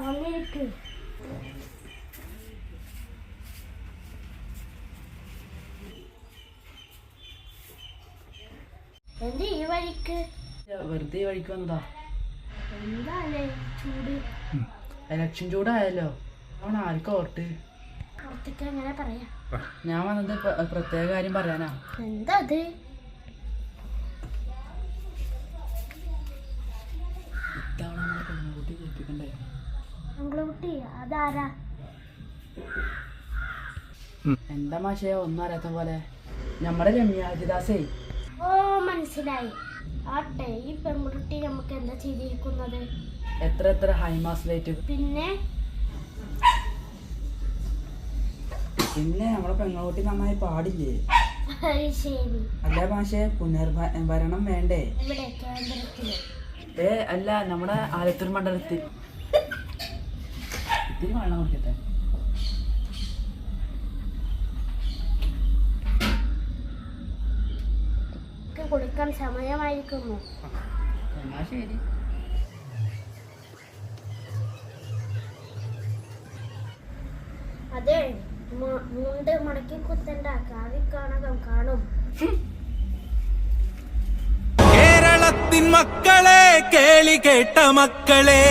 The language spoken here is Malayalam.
വന്നിരിക്ക്. എന്ത് ഈ വഴിക്ക്? വെറുതെ ഈ വഴിക്ക് വന്നതാ. എന്താല്ലേ ചൂട്? ഇലക്ഷൻ ചൂടായല്ലോ. അവൻ ആർക്കാ ഓർട്ട്? പുറത്തേക്ക് എങ്ങനെ പറയാ? ഞാൻ വന്നത് പ്രത്യേക കാര്യം പറയാനാ. എന്താ അത്? ഇതാണ് നമ്മളെ പെൺകുട്ടി കേൾപ്പിക്കണ്ടേ? പെൺകുട്ടി അതാരാ? എന്താ മാഷേ ഒന്നും അറിയാത്ത പോലെ? നമ്മുടെ രമ്യാജിദാസേ. ഓ മനസ്സിലായി. ആട്ടെ, ഈ പെൺകുട്ടി നമുക്ക് എന്താ ചെയ്തിരിക്കുന്നത്? എത്ര ഹൈമാസ് ലൈറ്റ്. പിന്നെ നമ്മളെ പെൺകുട്ടി നന്നായി പാടില്ലേ? ശരി. അല്ല മാഷേ, പുനർഭരണം വേണ്ടേ? ഇവിടെ കേന്ദ്രത്തില്. അല്ല, നമ്മുടെ ആലത്തൂർ മണ്ഡലത്തിൽ. ഇത്തിരി വെള്ളം കുടിക്കട്ടെ. കുളിക്കാൻ സമയമായിരിക്കുന്നു. എന്നാ ശരി. അതെ, മുണ്ട് മടക്കി കുത്തണ്ട, കാവിക്കാണകം കാണും. കേരളത്തിൻ മക്കളെ, കേളി കേട്ട മക്കളെ.